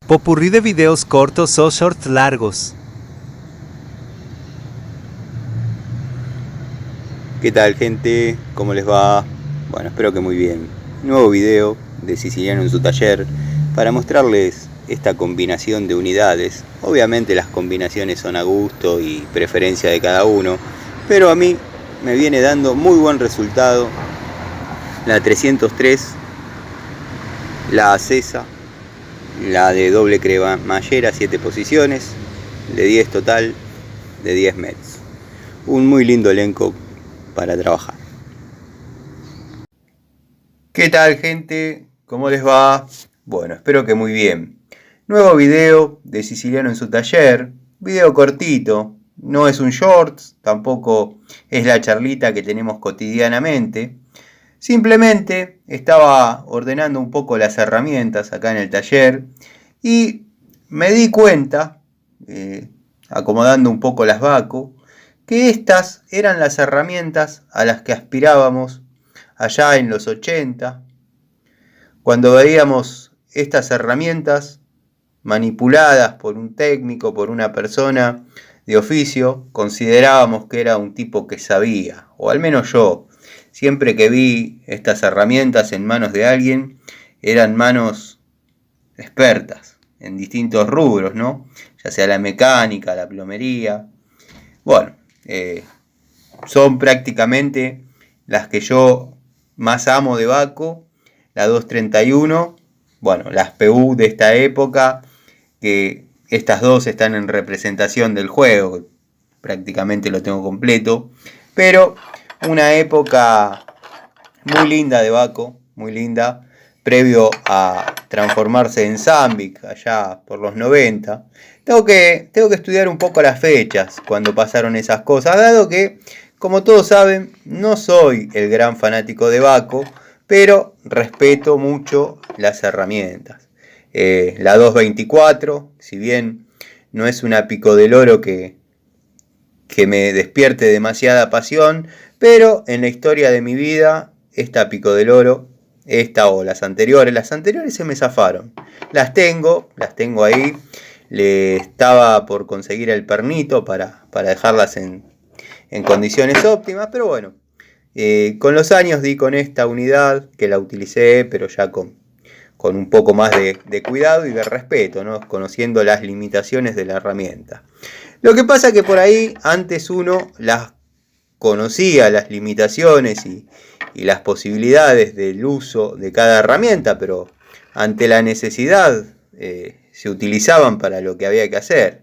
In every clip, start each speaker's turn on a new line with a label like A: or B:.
A: Popurrí de videos cortos o shorts largos.
B: ¿Qué tal, gente? ¿Cómo les va? Bueno, espero que muy bien. Nuevo video de Siciliano en su taller para mostrarles esta combinación de unidades. Obviamente las combinaciones son a gusto y preferencia de cada uno, pero a mí me viene dando muy buen resultado la 303, la acesa, la de doble cremallera 7 posiciones, de 10 total, de 10 metros. Un muy lindo elenco para trabajar. ¿Qué tal, gente? ¿Cómo les va? Bueno, espero que muy bien. Nuevo video de Siciliano en su taller. Video cortito. No es un shorts, tampoco es la charlita que tenemos cotidianamente. Simplemente estaba ordenando un poco las herramientas acá en el taller y me di cuenta, acomodando un poco las Baco, que estas eran las herramientas a las que aspirábamos allá en los 80, cuando veíamos estas herramientas manipuladas por un técnico, por una persona de oficio, considerábamos que era un tipo que sabía, o al menos yo. Siempre que vi estas herramientas en manos de alguien, eran manos expertas en distintos rubros, ¿no? Ya sea la mecánica, la plomería. Bueno, son prácticamente las que yo más amo de Baco, la 231, bueno, las PU de esta época, que estas dos están en representación del juego, prácticamente lo tengo completo, pero una época muy linda de Baco, muy linda, previo a transformarse en Zambic allá por los 90. Tengo que estudiar un poco las fechas cuando pasaron esas cosas, dado que, como todos saben, no soy el gran fanático de Baco, pero respeto mucho las herramientas. La 224, si bien no es una pico del oro que me despierte demasiada pasión, pero en la historia de mi vida, esta pico del oro, esta o las anteriores se me zafaron. Las tengo ahí. Le estaba por conseguir el pernito para dejarlas en condiciones óptimas, pero bueno, con los años di con esta unidad que la utilicé, pero ya con un poco más de cuidado y de respeto, ¿no? Conociendo las limitaciones de la herramienta. Lo que pasa que por ahí antes uno las conocía, las limitaciones y las posibilidades del uso de cada herramienta, pero ante la necesidad se utilizaban para lo que había que hacer.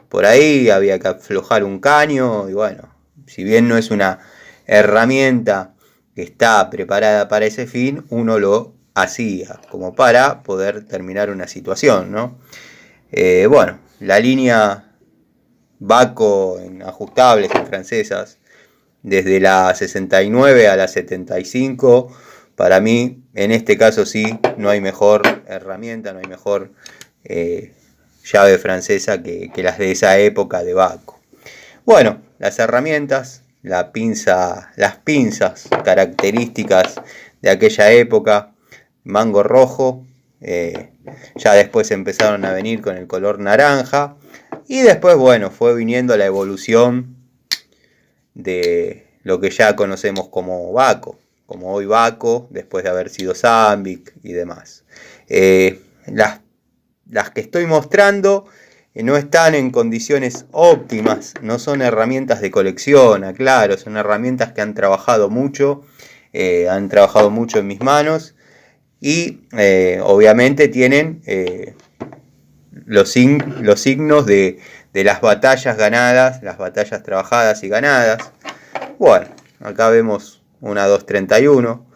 B: Por ahí había que aflojar un caño y bueno, si bien no es una herramienta que está preparada para ese fin, uno lo hacía como para poder terminar una situación, ¿no? Bueno, la línea Baco en ajustables, en francesas, desde la 69 a la 75, para mí, en este caso sí, no hay mejor herramienta, no hay mejor llave francesa que las de esa época de Baco. Bueno, las herramientas, las pinzas características de aquella época, mango rojo, ya después empezaron a venir con el color naranja, y después, bueno, fue viniendo la evolución de lo que ya conocemos como Baco, como hoy Baco, después de haber sido Zambic y demás. Las que estoy mostrando no están en condiciones óptimas, no son herramientas de colección, aclaro, son herramientas que han trabajado mucho en mis manos y obviamente tienen los signos de las batallas ganadas, las batallas trabajadas y ganadas. Bueno, acá vemos una 231.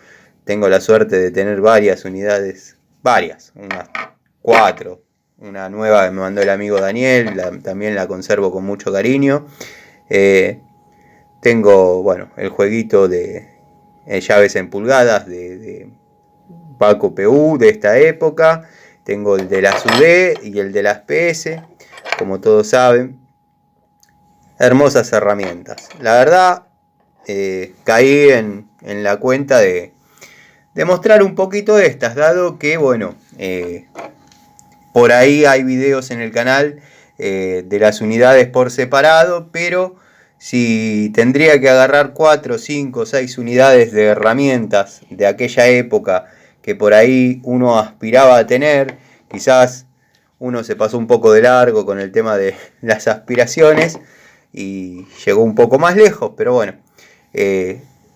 B: Tengo la suerte de tener varias unidades, unas 4. Una nueva que me mandó el amigo Daniel, también la conservo con mucho cariño. Tengo, bueno, el jueguito de llaves en pulgadas de Baco PU de esta época. Tengo el de las UD y el de las PS, como todos saben. Hermosas herramientas. La verdad, caí en la cuenta de mostrar un poquito de estas, dado que, bueno, Por ahí hay videos en el canal de las unidades por separado, pero si tendría que agarrar 4, 5, 6 unidades de herramientas de aquella época que por ahí uno aspiraba a tener, quizás uno se pasó un poco de largo con el tema de las aspiraciones y llegó un poco más lejos, pero bueno,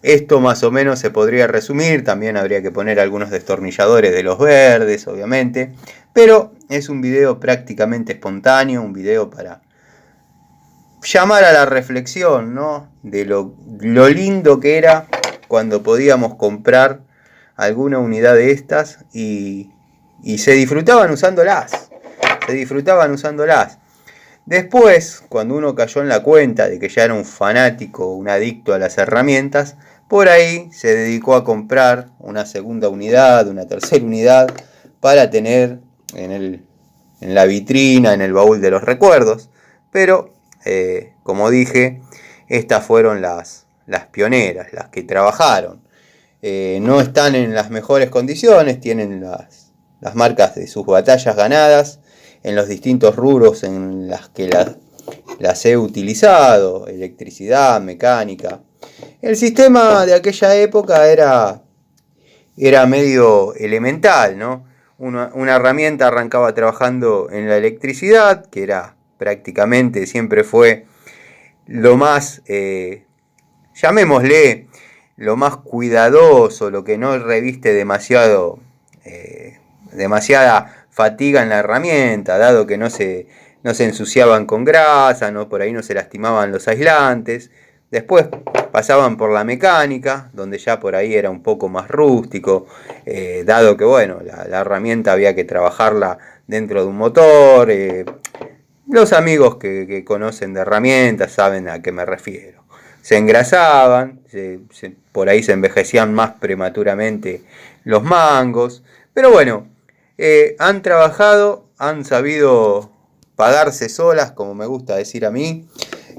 B: esto más o menos se podría resumir. También habría que poner algunos destornilladores de los verdes, obviamente, pero es un video prácticamente espontáneo, un video para llamar a la reflexión, ¿no? De lo lindo que era cuando podíamos comprar alguna unidad de estas y se disfrutaban usándolas. Después, cuando uno cayó en la cuenta de que ya era un fanático, un adicto a las herramientas, por ahí se dedicó a comprar una segunda unidad, una tercera unidad, para tener en la vitrina, en el baúl de los recuerdos. Pero, como dije, estas fueron las pioneras, las que trabajaron. No están en las mejores condiciones, tienen las marcas de sus batallas ganadas en los distintos rubros en las que las he utilizado: electricidad, mecánica. El sistema de aquella época era medio elemental, ¿no? Una herramienta arrancaba trabajando en la electricidad, que era prácticamente, siempre fue lo más, llamémosle, lo más cuidadoso, lo que no reviste demasiada fatiga en la herramienta, dado que no se ensuciaban con grasa, ¿no? Por ahí no se lastimaban los aislantes. Después pasaban por la mecánica, donde ya por ahí era un poco más rústico, dado que bueno, la herramienta había que trabajarla dentro de un motor. Los amigos que conocen de herramientas saben a qué me refiero. Se engrasaban, por ahí se envejecían más prematuramente los mangos, pero bueno, han trabajado, han sabido pagarse solas, como me gusta decir a mí,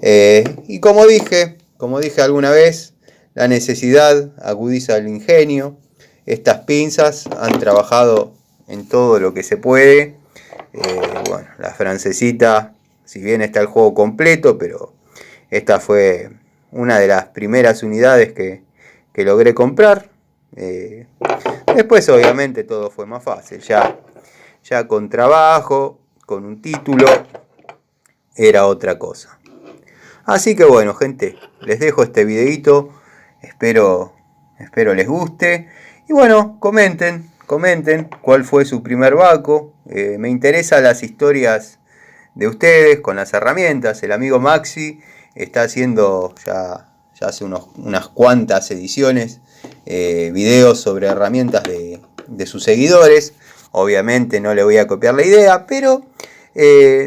B: y como dije alguna vez, la necesidad agudiza el ingenio. Estas pinzas han trabajado en todo lo que se puede. Bueno, la francesita, si bien está el juego completo, pero esta fue una de las primeras unidades que logré comprar. Después obviamente todo fue más fácil, ya con trabajo, con un título, era otra cosa. Así que bueno, gente, les dejo este videito, espero les guste. Y bueno, comenten cuál fue su primer Baco. Me interesan las historias de ustedes con las herramientas. El amigo Maxi está haciendo ya hace unas cuantas ediciones, videos sobre herramientas de sus seguidores. Obviamente no le voy a copiar la idea, pero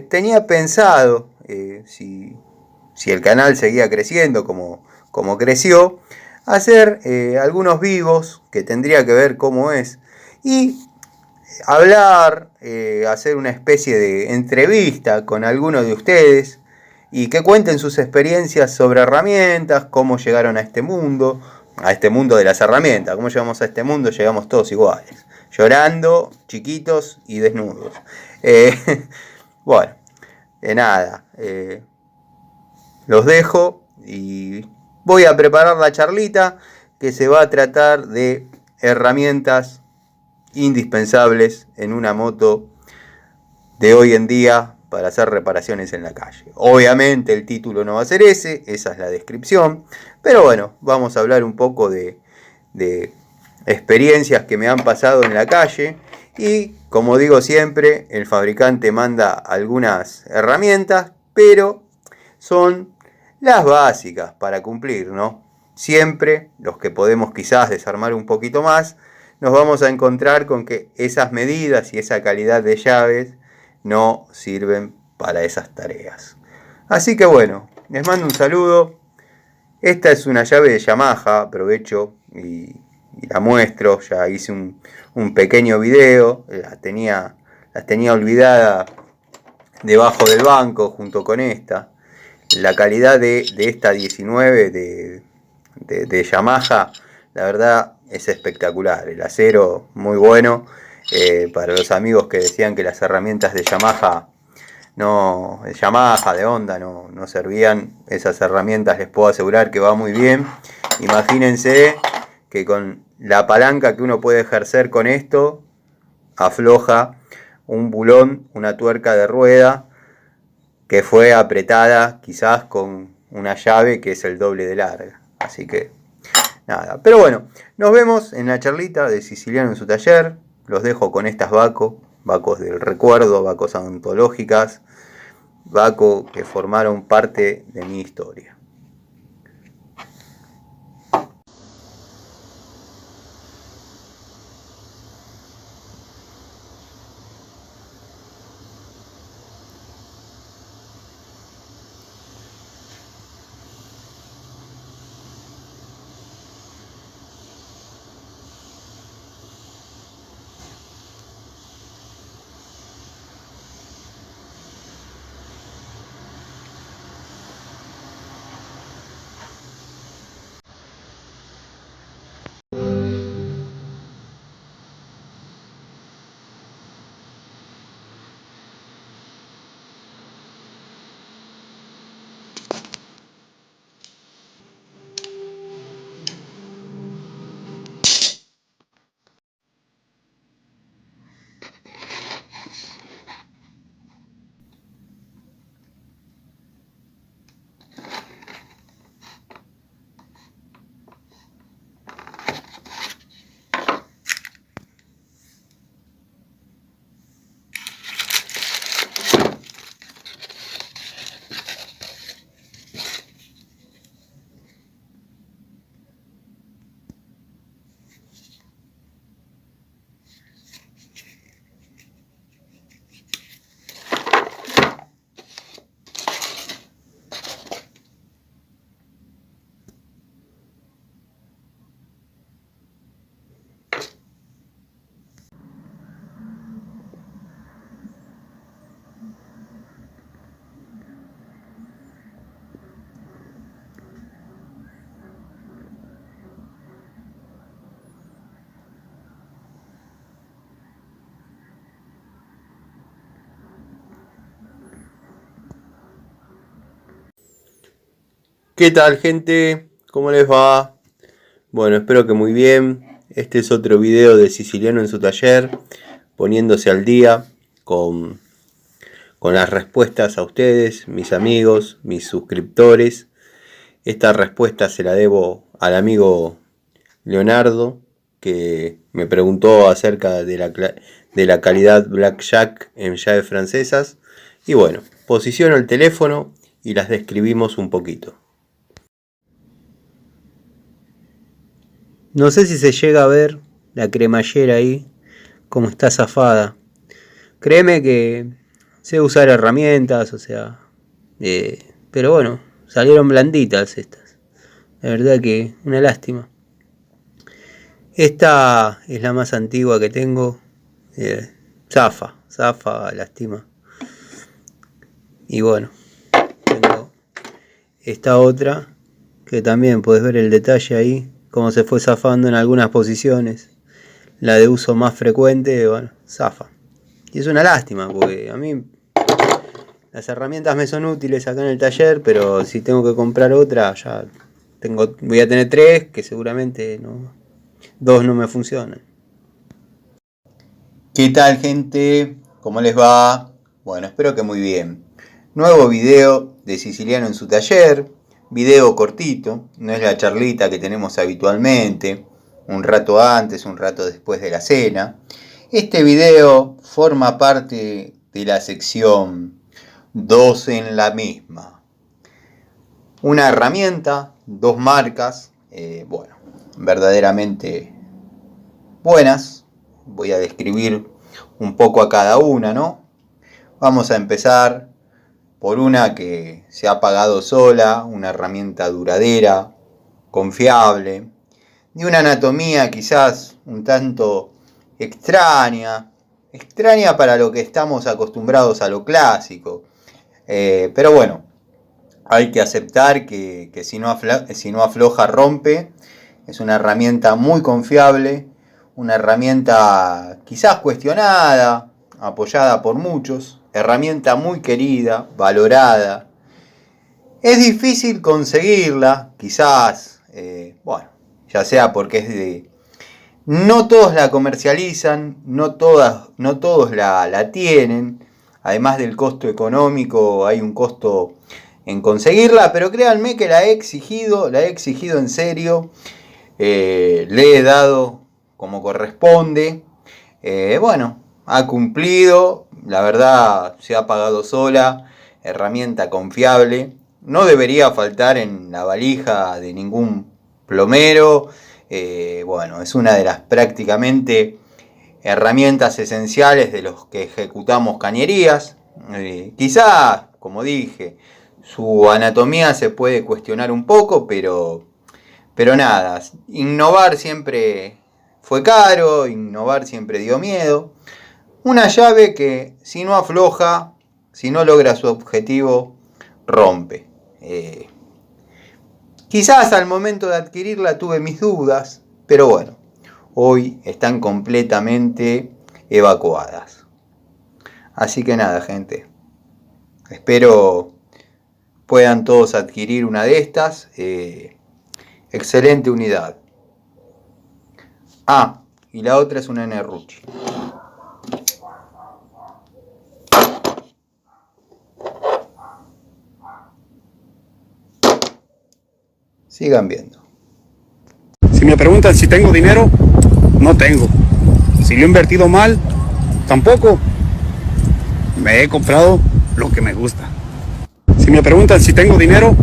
B: tenía pensado, si el canal seguía creciendo como creció, hacer algunos vivos que tendría que ver cómo es, y hablar, hacer una especie de entrevista con alguno de ustedes y que cuenten sus experiencias sobre herramientas, cómo llegaron a este mundo de las herramientas. ¿Cómo llegamos a este mundo? Llegamos todos iguales, llorando, chiquitos y desnudos. Bueno, nada, los dejo y voy a preparar la charlita que se va a tratar de herramientas indispensables en una moto de hoy en día para hacer reparaciones en la calle. Obviamente el título no va a ser ese, esa es la descripción, pero bueno, vamos a hablar un poco de experiencias que me han pasado en la calle. Y como digo siempre, el fabricante manda algunas herramientas, pero son las básicas para cumplir, ¿no? Siempre los que podemos quizás desarmar un poquito más, nos vamos a encontrar con que esas medidas y esa calidad de llaves no sirven para esas tareas. Así que bueno, les mando un saludo. Esta es una llave de Yamaha, aprovecho y la muestro. Ya hice un pequeño video, la tenía olvidada debajo del banco junto con esta. La calidad de esta 19 de Yamaha, la verdad es espectacular. El acero muy bueno, Para los amigos que decían que las herramientas de Yamaha de Honda no servían, esas herramientas les puedo asegurar que va muy bien. Imagínense que con la palanca que uno puede ejercer con esto, afloja un bulón, una tuerca de rueda que fue apretada quizás con una llave que es el doble de larga. Así que nada, pero bueno, nos vemos en la charlita de Siciliano en su taller. Los dejo con estas Bacos del recuerdo, Bacos antológicas, Baco que formaron parte de mi historia. ¿Qué tal, gente? ¿Cómo les va? Bueno, espero que muy bien. Este es otro video de Siciliano en su taller, poniéndose al día con las respuestas a ustedes, mis amigos, mis suscriptores. Esta respuesta se la debo al amigo Leonardo, que me preguntó acerca de la calidad Blackjack en llaves francesas. Y bueno, posiciono el teléfono y las describimos un poquito.
A: No sé si se llega a ver la cremallera ahí, como está zafada. Créeme que sé usar herramientas, o sea, pero bueno, salieron blanditas estas. La verdad que una lástima. Esta es la más antigua que tengo. Zafa, lástima. Y bueno, tengo esta otra, que también podés ver el detalle ahí, cómo se fue zafando en algunas posiciones. La de uso más frecuente, bueno, zafa. Y es una lástima, porque a mí las herramientas me son útiles acá en el taller, pero si tengo que comprar otra, ya voy a tener 3, que seguramente 2 no me funcionan.
B: ¿Qué tal, gente? ¿Cómo les va? Bueno, espero que muy bien. Nuevo video de Siciliano en su taller. Video cortito, no es la charlita que tenemos habitualmente, un rato antes, un rato después de la cena. Este video forma parte de la sección 2 en la misma. Una herramienta, 2 marcas, bueno, verdaderamente buenas. Voy a describir un poco a cada una, ¿no? Vamos a empezar por una que se ha pagado sola, una herramienta duradera, confiable, de una anatomía quizás un tanto extraña para lo que estamos acostumbrados a lo clásico. Pero bueno, hay que aceptar que si no afloja rompe. Es una herramienta muy confiable, una herramienta quizás cuestionada, apoyada por muchos, herramienta muy querida, valorada. Es difícil conseguirla, quizás, ya sea porque no todos la comercializan, no todos la tienen. Además del costo económico, hay un costo en conseguirla, pero créanme que la he exigido en serio. Le he dado como corresponde. Ha cumplido, la verdad se ha pagado sola, herramienta confiable. No debería faltar en la valija de ningún plomero. Es una de las prácticamente herramientas esenciales de los que ejecutamos cañerías. Quizá, como dije, su anatomía se puede cuestionar un poco, pero nada, innovar siempre fue caro, innovar siempre dio miedo. Una llave que si no afloja, si no logra su objetivo, rompe. Quizás al momento de adquirirla tuve mis dudas, pero bueno, hoy están completamente evacuadas. Así que nada, gente. Espero puedan todos adquirir una de estas. Excelente unidad. Y la otra es una Nerrucci. Sigan viendo.
C: Si me preguntan si tengo dinero, no tengo. Si lo he invertido mal, tampoco. Me he comprado lo que me gusta. Si me preguntan si tengo dinero,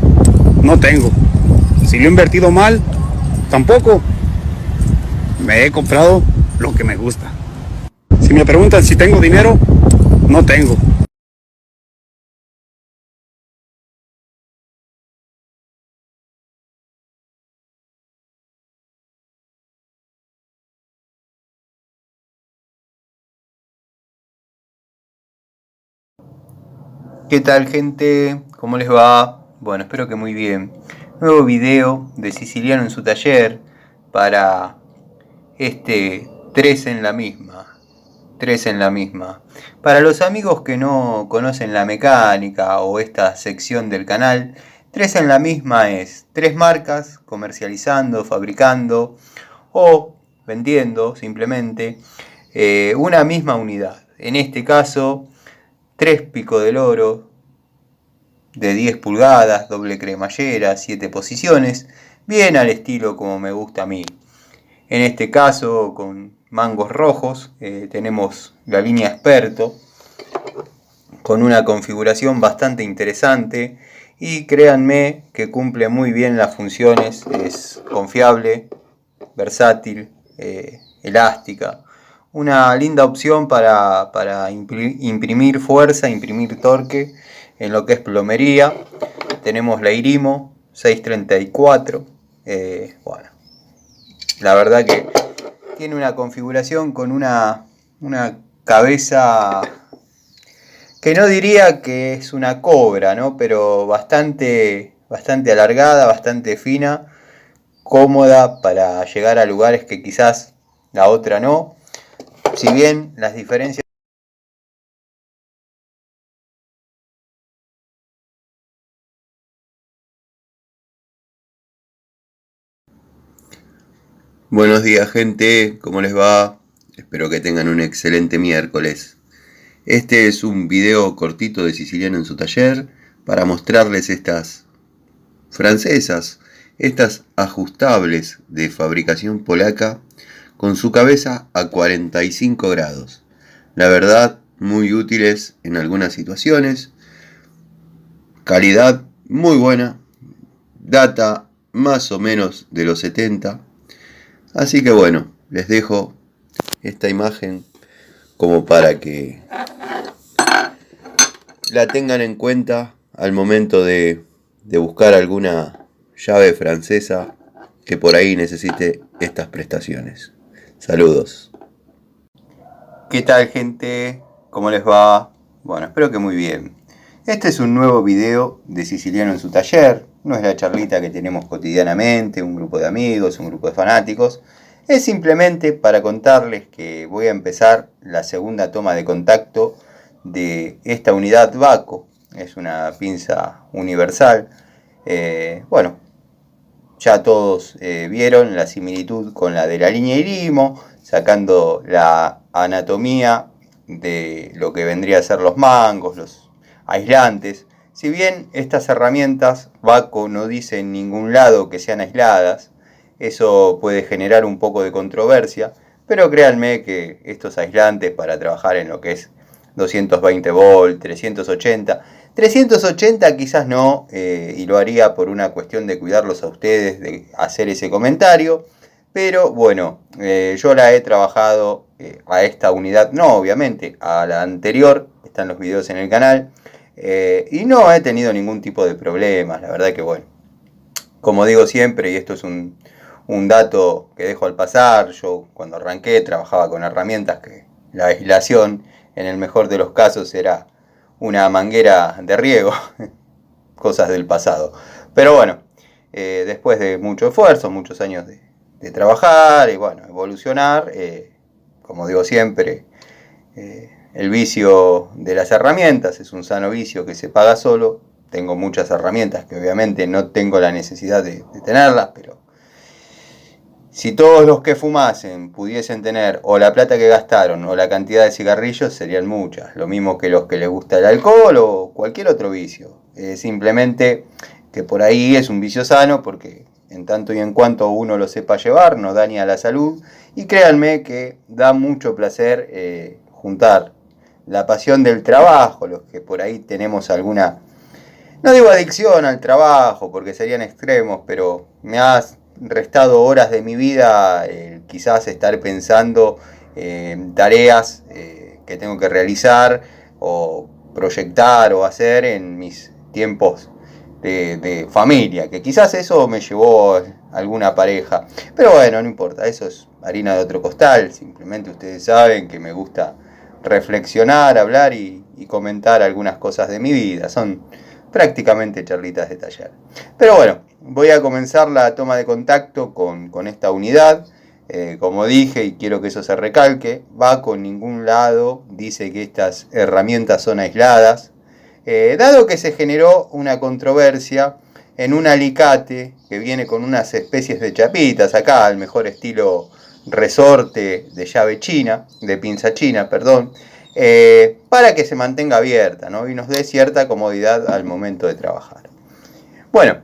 C: no tengo. Si lo he invertido mal, tampoco. Me he comprado lo que me gusta. Si me preguntan si tengo dinero, no tengo.
B: ¿Qué tal, gente? ¿Cómo les va? Bueno, espero que muy bien. Nuevo video de Siciliano en su taller para este 3 en la misma. 3 en la misma. Para los amigos que no conocen la mecánica o esta sección del canal, 3 en la misma es 3 marcas comercializando, fabricando o vendiendo simplemente una misma unidad. En este caso, 3 pico del oro de 10 pulgadas, doble cremallera, 7 posiciones, bien al estilo como me gusta a mí. En este caso con mangos rojos, tenemos la línea Experto, con una configuración bastante interesante y créanme que cumple muy bien las funciones, es confiable, versátil, elástica. Una linda opción para imprimir fuerza, imprimir torque en lo que es plomería. Tenemos la Irimo 634. La verdad que tiene una configuración con una cabeza que no diría que es una cobra, ¿no? Pero bastante alargada, bastante fina, cómoda para llegar a lugares que quizás la otra no. Si bien las diferencias...
D: Buenos días, gente, ¿cómo les va? Espero que tengan un excelente miércoles. Este es un video cortito de Siciliano en su taller para mostrarles estas francesas, estas ajustables de fabricación polaca con su cabeza a 45 grados. La verdad, muy útiles en algunas situaciones. Calidad muy buena. Data más o menos de los 70. Así que bueno, les dejo esta imagen como para que la tengan en cuenta al momento de buscar alguna llave francesa que por ahí necesite estas prestaciones. Saludos.
B: ¿Qué tal, gente? ¿Cómo les va? Bueno, espero que muy bien. Este es un nuevo video de Siciliano en su taller. No es la charlita que tenemos cotidianamente, un grupo de amigos, un grupo de fanáticos. Es simplemente para contarles que voy a empezar la segunda toma de contacto de esta unidad Vaco. Es una pinza universal. Bueno, ya todos vieron la similitud con la de la línea Irimo, sacando la anatomía de lo que vendría a ser los mangos, los aislantes. Si bien estas herramientas Vaco no dice en ningún lado que sean aisladas, eso puede generar un poco de controversia, pero créanme que estos aislantes para trabajar en lo que es 220 volt, 380 quizás no, y lo haría por una cuestión de cuidarlos a ustedes, de hacer ese comentario, pero bueno, yo la he trabajado a esta unidad, no obviamente, a la anterior, están los videos en el canal, y no he tenido ningún tipo de problemas, la verdad que bueno, como digo siempre, y esto es un dato que dejo al pasar, yo cuando arranqué trabajaba con herramientas que la aislación en el mejor de los casos era una manguera de riego, cosas del pasado. Pero bueno, después de mucho esfuerzo, muchos años de trabajar y bueno, evolucionar, como digo siempre, el vicio de las herramientas es un sano vicio que se paga solo. Tengo muchas herramientas que obviamente no tengo la necesidad de tenerlas, pero si todos los que fumasen pudiesen tener o la plata que gastaron o la cantidad de cigarrillos, serían muchas. Lo mismo que los que les gusta el alcohol o cualquier otro vicio. Simplemente que por ahí es un vicio sano porque en tanto y en cuanto uno lo sepa llevar, no daña a la salud. Y créanme que da mucho placer juntar la pasión del trabajo, los que por ahí tenemos alguna, no digo adicción al trabajo porque serían extremos, pero me has restado horas de mi vida, quizás estar pensando en tareas que tengo que realizar o proyectar o hacer en mis tiempos de familia, que quizás eso me llevó a alguna pareja, pero bueno, no importa, eso es harina de otro costal. Simplemente ustedes saben que me gusta reflexionar, hablar y comentar algunas cosas de mi vida, son prácticamente charlitas de taller. Pero bueno, voy a comenzar la toma de contacto con esta unidad. Como dije, y quiero que eso se recalque, Vaco en ningún lado dice que estas herramientas son aisladas, dado que se generó una controversia en un alicate que viene con unas especies de chapitas, acá al mejor estilo resorte de llave china, de pinza china, perdón, para que se mantenga abierta, ¿no? Y nos dé cierta comodidad al momento de trabajar. Bueno,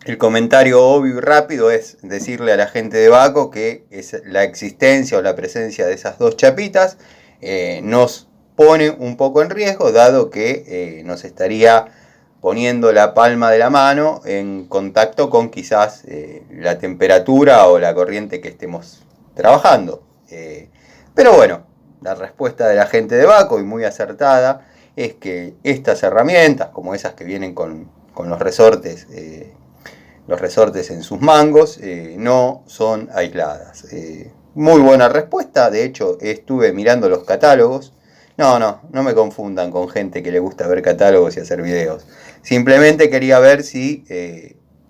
B: el comentario obvio y rápido es decirle a la gente de Vaco que la existencia o la presencia de esas dos chapitas nos pone un poco en riesgo, dado que nos estaría poniendo la palma de la mano en contacto con quizás la temperatura o la corriente que estemos trabajando. Pero bueno, la respuesta de la gente de Vaco, y muy acertada, es que estas herramientas, como esas que vienen con los resortes en sus mangos, no son aisladas. Muy buena respuesta, de hecho estuve mirando los catálogos. No me confundan con gente que le gusta ver catálogos y hacer videos. Simplemente quería ver si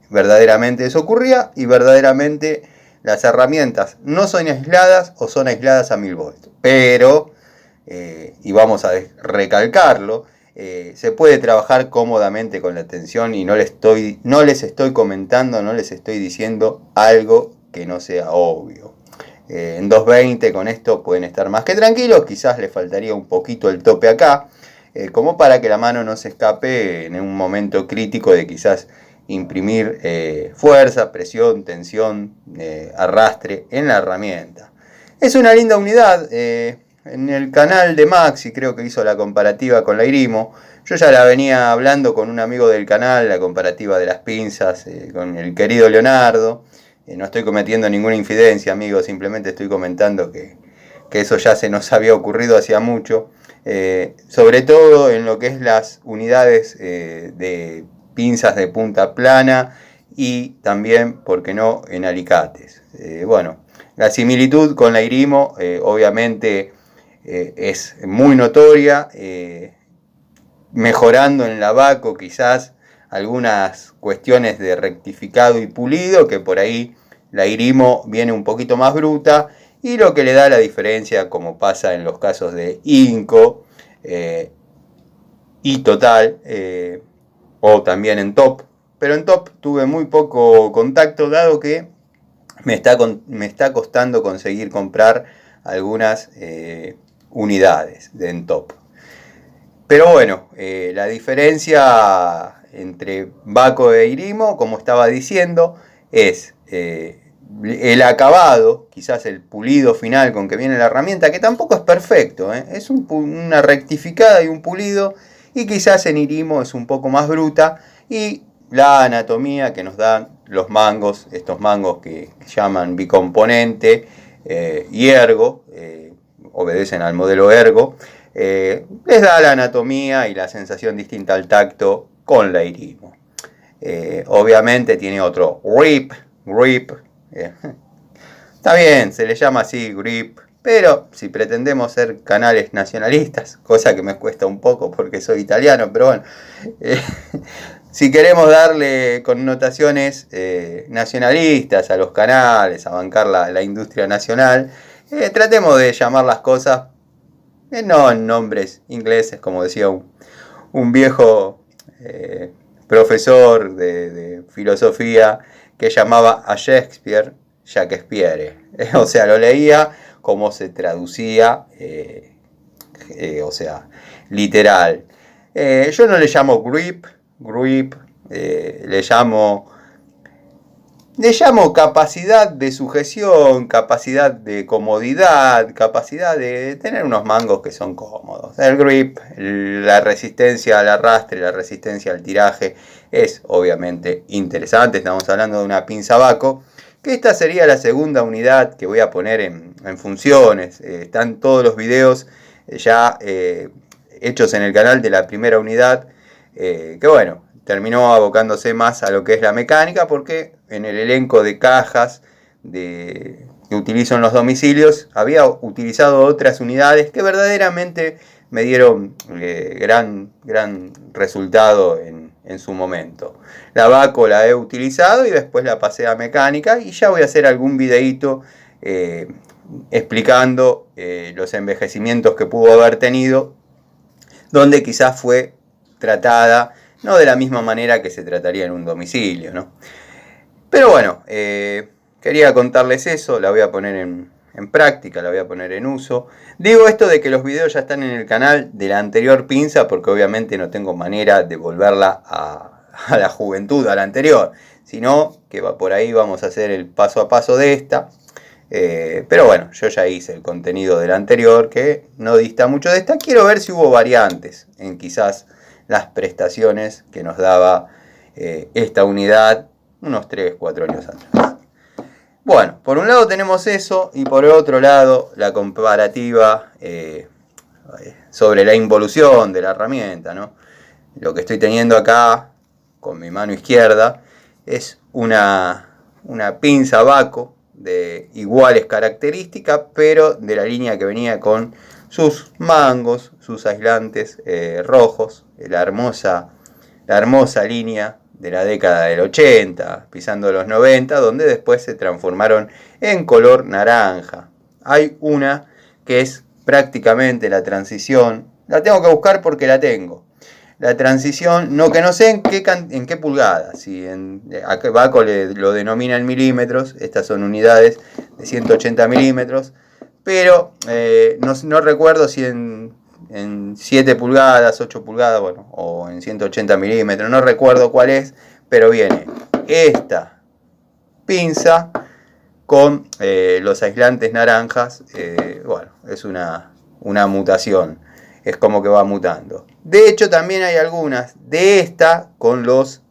B: verdaderamente eso ocurría y verdaderamente las herramientas no son aisladas o son aisladas a 1000 volts. Pero, y vamos a recalcarlo, se puede trabajar cómodamente con la tensión y no les estoy comentando, no les estoy diciendo algo que no sea obvio. En 220 con esto pueden estar más que tranquilos, quizás les faltaría un poquito el tope acá, como para que la mano no se escape en un momento crítico de quizás imprimir fuerza, presión, tensión, arrastre en la herramienta. Es una linda unidad. En el canal de Maxi creo que hizo la comparativa con la Irimo. Yo ya la venía hablando con un amigo del canal, la comparativa de las pinzas, con el querido Leonardo. No estoy cometiendo ninguna infidencia, amigos, simplemente estoy comentando que eso ya se nos había ocurrido hacía mucho. Sobre todo en lo que es las unidades de pinzas de punta plana y también, ¿por qué no?, en alicates. Bueno, la similitud con la Irimo obviamente es muy notoria, mejorando en la Vaco quizás algunas cuestiones de rectificado y pulido que por ahí La Irimo viene un poquito más bruta, y lo que le da la diferencia, como pasa en los casos de Inco y Total, o también en Top. Pero en Top tuve muy poco contacto, dado que me está costando conseguir comprar algunas unidades en Top. Pero bueno, la diferencia entre Baco e Irimo, como estaba diciendo, es el acabado, quizás el pulido final con que viene la herramienta, que tampoco es perfecto, es una rectificada y un pulido, y quizás en Irimo es un poco más bruta, y la anatomía que nos dan los mangos, estos mangos que llaman bicomponente y ergo, obedecen al modelo ergo, les da la anatomía y la sensación distinta al tacto con la Irimo. Obviamente tiene otro grip, está bien, se le llama así grip, pero si pretendemos ser canales nacionalistas, cosa que me cuesta un poco porque soy italiano, pero bueno, si queremos darle connotaciones nacionalistas a los canales, a bancar la industria nacional, tratemos de llamar las cosas no en nombres ingleses, como decía un viejo profesor de filosofía que llamaba a Shakespeare o sea, lo leía como se traducía, o sea, literal. Yo no le llamo grip, le llamo capacidad de sujeción, capacidad de comodidad, capacidad de tener unos mangos que son cómodos. El grip, la resistencia al arrastre, la resistencia al tiraje es obviamente interesante. Estamos hablando de una pinza Baco, que esta sería la segunda unidad que voy a poner en funciones. Están todos los videos ya hechos en el canal de la primera unidad, que bueno, terminó abocándose más a lo que es la mecánica, porque en el elenco de cajas que utilizo en los domicilios había utilizado otras unidades que verdaderamente me dieron gran resultado en su momento. La Baco la he utilizado y después la pasé a mecánica, y ya voy a hacer algún videito explicando los envejecimientos que pudo haber tenido, donde quizás fue tratada no de la misma manera que se trataría en un domicilio, ¿no? Pero bueno, quería contarles eso, la voy a poner en práctica, la voy a poner en uso. Digo esto de que los videos ya están en el canal de la anterior pinza, porque obviamente no tengo manera de volverla a la juventud, a la anterior, sino que por ahí vamos a hacer el paso a paso de esta. Pero bueno, yo ya hice el contenido de la anterior, que no dista mucho de esta. Quiero ver si hubo variantes en quizás las prestaciones que nos daba esta unidad unos 3-4 años atrás. Bueno, por un lado tenemos eso, y por otro lado la comparativa sobre la involución de la herramienta, ¿no? Lo que estoy teniendo acá con mi mano izquierda es una pinza Baco de iguales características, pero de la línea que venía con sus mangos, sus aislantes rojos, la hermosa línea de la década del 80, pisando los 90, donde después se transformaron en color naranja. Hay una que es prácticamente la transición, la tengo que buscar porque la tengo. La transición, que no sé en qué pulgada, si a Baco lo denomina en milímetros, estas son unidades de 180 milímetros, pero no recuerdo si en 7 pulgadas, 8 pulgadas, bueno, o en 180 milímetros, no recuerdo cuál es, pero viene esta pinza con los aislantes naranjas. Bueno, es una mutación, es como que va mutando. De hecho, también hay algunas de esta con los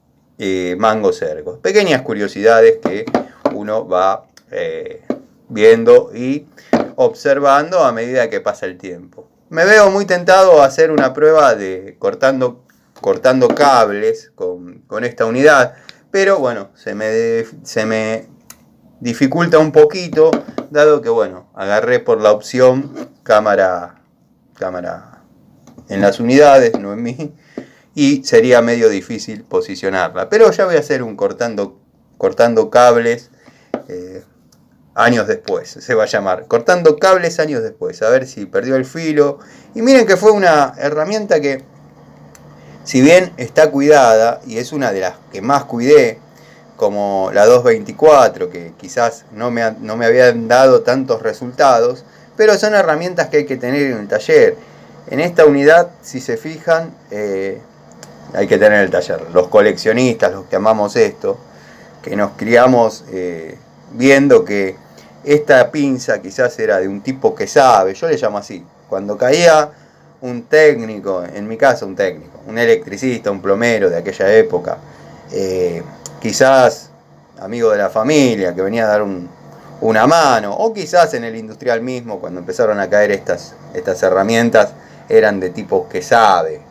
B: mangos ergos. Pequeñas curiosidades que uno va viendo y observando a medida que pasa el tiempo. Me veo muy tentado a hacer una prueba de cortando cables con esta unidad, pero bueno, se me dificulta un poquito, dado que bueno, agarré por la opción cámara en las unidades, no en mí, y sería medio difícil posicionarla. Pero ya voy a hacer un cortando cables años después, se va a llamar. Cortando cables años después, a ver si perdió el filo. Y miren que fue una herramienta que, si bien está cuidada, y es una de las que más cuidé, como la 224, que quizás no me habían dado tantos resultados, pero son herramientas que hay que tener en el taller. En esta unidad, si se fijan, hay que tener el taller. Los coleccionistas, los que amamos esto, que nos criamos viendo que esta pinza quizás era de un tipo que sabe, yo le llamo así. Cuando caía un técnico, en mi caso un técnico, un electricista, un plomero de aquella época, quizás amigo de la familia que venía a dar una mano, o quizás en el industrial mismo, cuando empezaron a caer estas herramientas, eran de tipo que sabe.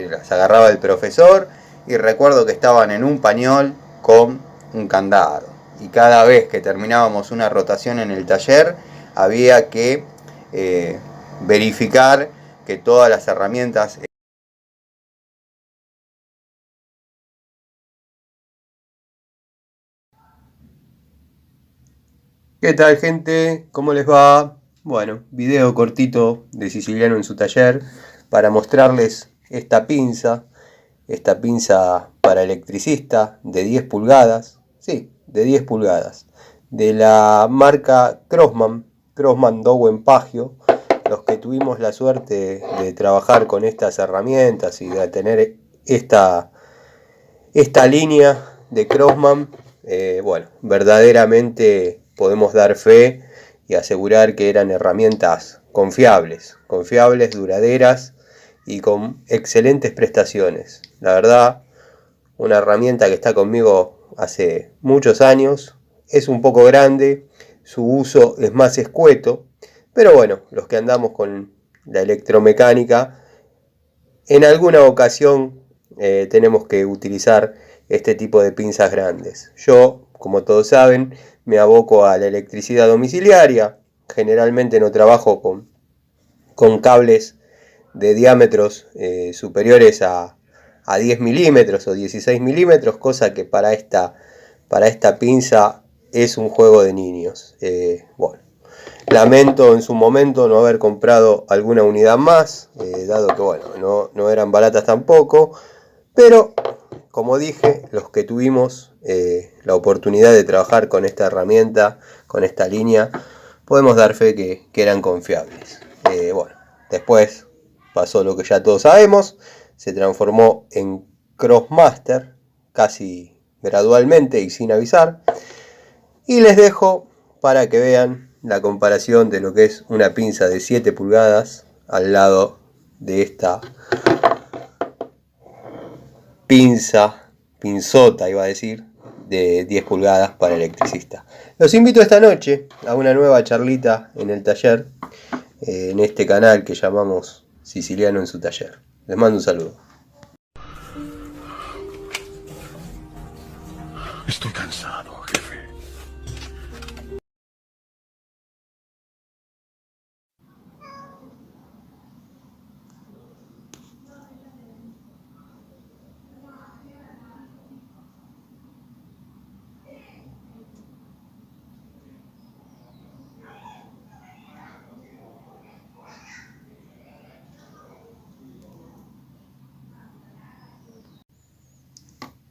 B: Las agarraba el profesor y recuerdo que estaban en un pañol con un candado. Y cada vez que terminábamos una rotación en el taller, había que verificar que todas las herramientas... ¿Qué tal, gente? ¿Cómo les va? Bueno, video cortito de Siciliano en su taller para mostrarles esta pinza para electricista de 10 pulgadas, sí, de 10 pulgadas, de la marca Crossman Dowen Pagio. Los que tuvimos la suerte de trabajar con estas herramientas y de tener esta línea de Crossman, bueno, verdaderamente podemos dar fe y asegurar que eran herramientas confiables, duraderas y con excelentes prestaciones. La verdad, una herramienta que está conmigo hace muchos años, es un poco grande, su uso es más escueto, pero bueno, los que andamos con la electromecánica, en alguna ocasión tenemos que utilizar este tipo de pinzas grandes. Yo, como todos saben, me aboco a la electricidad domiciliaria. Generalmente no trabajo con cables de diámetros superiores a 10 milímetros o 16 milímetros, cosa que para esta pinza es un juego de niños. Bueno, lamento en su momento no haber comprado alguna unidad más, dado que bueno, no eran baratas tampoco, pero como dije, los que tuvimos la oportunidad de trabajar con esta herramienta, con esta línea, podemos dar fe que eran confiables. Bueno, después pasó lo que ya todos sabemos, se transformó en Crossmaster, casi gradualmente y sin avisar, y les dejo para que vean la comparación de lo que es una pinza de 7 pulgadas al lado de esta pinzota, iba a decir, de 10 pulgadas para electricista. Los invito esta noche a una nueva charlita en el taller, en este canal que llamamos Siciliano en su taller. Les mando un saludo.
C: Estoy cansado, jefe.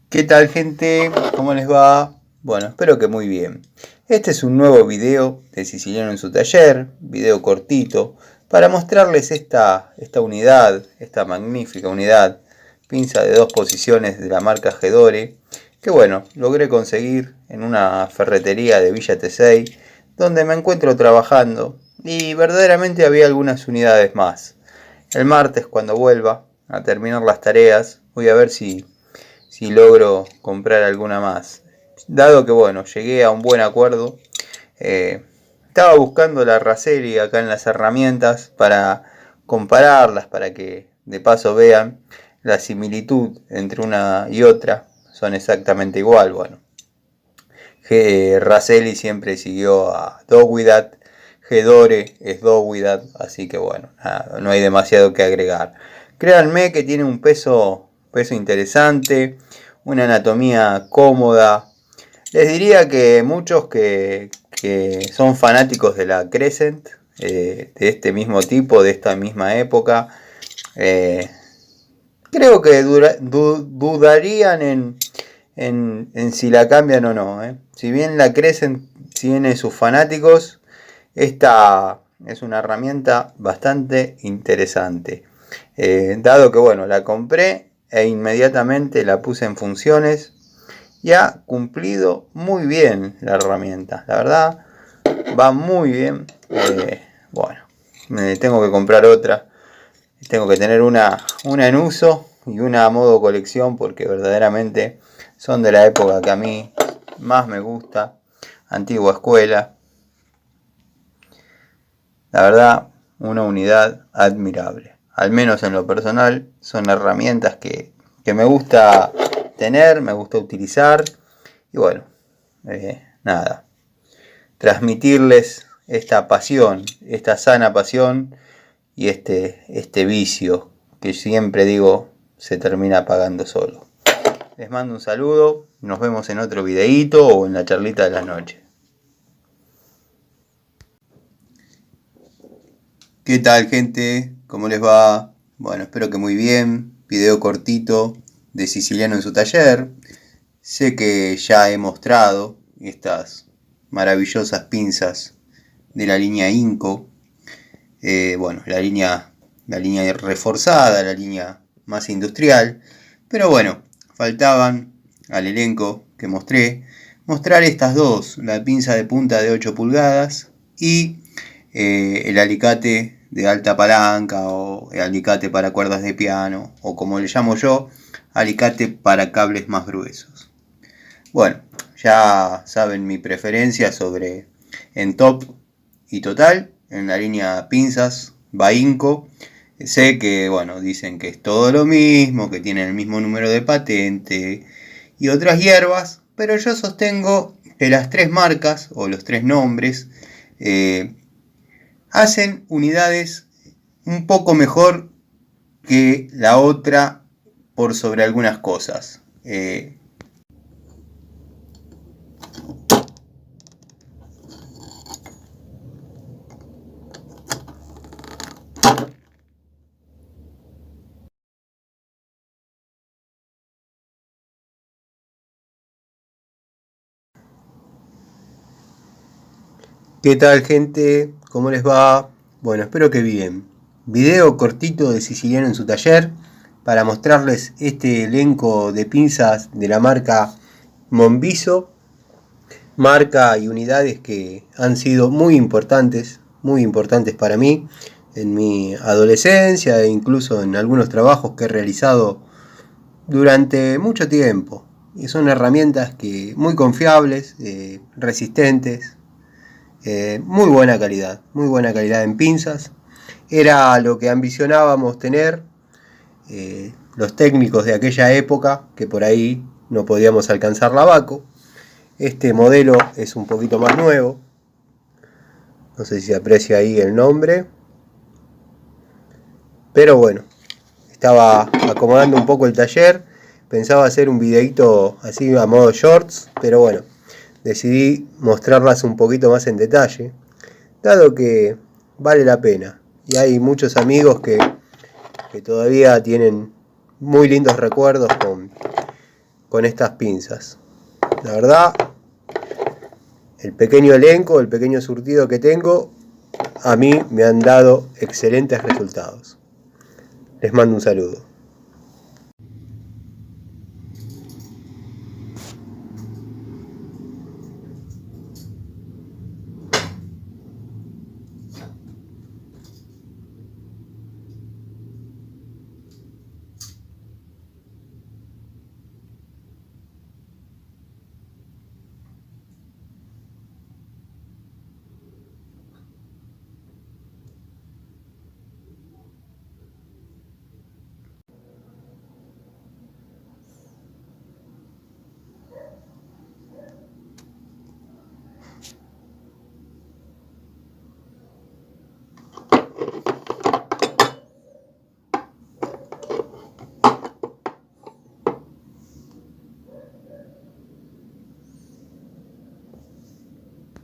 B: ¿Qué tal, gente? ¿Cómo les va? Bueno, espero que muy bien. Este es un nuevo video de Siciliano en su taller, video cortito, para mostrarles esta unidad, esta magnífica unidad, pinza de 2 posiciones de la marca Gedore, que bueno, logré conseguir en una ferretería de Villa Tesey, donde me encuentro trabajando, y verdaderamente había algunas unidades más. El martes, cuando vuelva a terminar las tareas, voy a ver si logro comprar alguna más. Dado que bueno, llegué a un buen acuerdo, estaba buscando la Raselli acá en las herramientas para compararlas, para que de paso vean la similitud entre una y otra. Son exactamente igual. Bueno, Raselli siempre siguió a Dowidat, Gedore es Dowidat, así que bueno, nada, no hay demasiado que agregar. Créanme que tiene un peso interesante, una anatomía cómoda, Les diría que muchos que son fanáticos de la Crescent, de este mismo tipo, de esta misma época, creo que dudarían en si la cambian o no. Si bien la Crescent tiene sus fanáticos, esta es una herramienta bastante interesante. Dado que bueno, la compré e inmediatamente la puse en funciones y ha cumplido muy bien la herramienta. La verdad, va muy bien. Bueno, me tengo que comprar otra. Tengo que tener una en uso y una a modo colección, porque verdaderamente son de la época que a mí más me gusta. Antigua escuela. La verdad, una unidad admirable. Al menos en lo personal, son herramientas que me gusta tener, me gusta utilizar. Y bueno, nada. Transmitirles esta pasión, esta sana pasión y este vicio que siempre digo se termina apagando solo. Les mando un saludo, nos vemos en otro videíto o en la charlita de la noche.
D: ¿Qué tal, gente? ¿Cómo les va? Bueno, espero que muy bien. Video cortito de Siciliano en su taller. Sé que ya he mostrado estas maravillosas pinzas de la línea Inco. Bueno, la línea reforzada, la línea más industrial. Pero bueno, faltaban al elenco que mostrar estas dos, la pinza de punta de 8 pulgadas y el alicate de alta palanca o el alicate para cuerdas de piano, o como le llamo yo, alicate para cables más gruesos. Bueno, ya saben mi preferencia sobre en top y total en la línea pinzas Inco. Sé que bueno, dicen que es todo lo mismo, que tienen el mismo número de patente y otras hierbas, pero yo sostengo que las tres marcas o los tres nombres hacen unidades un poco mejor que la otra por sobre algunas cosas.
B: ¿Qué tal, gente? ¿Cómo les va? Bueno, espero que bien. Video cortito de Siciliano en su taller para mostrarles este elenco de pinzas de la marca Monviso. Marca y unidades que han sido muy importantes para mí en mi adolescencia e incluso en algunos trabajos que he realizado durante mucho tiempo. Y son herramientas que muy confiables, resistentes. Muy buena calidad en pinzas. Era lo que ambicionábamos tener los técnicos de aquella época, que por ahí no podíamos alcanzar la Baco. Este modelo es un poquito más nuevo, no sé si se aprecia ahí el nombre, pero bueno, estaba acomodando un poco el taller, pensaba hacer un videito así a modo shorts, pero bueno, decidí mostrarlas un poquito más en detalle, dado que vale la pena. Y hay muchos amigos que todavía tienen muy lindos recuerdos con estas pinzas. La verdad, el pequeño elenco, el pequeño surtido que tengo, a mí me han dado excelentes resultados. Les mando un saludo.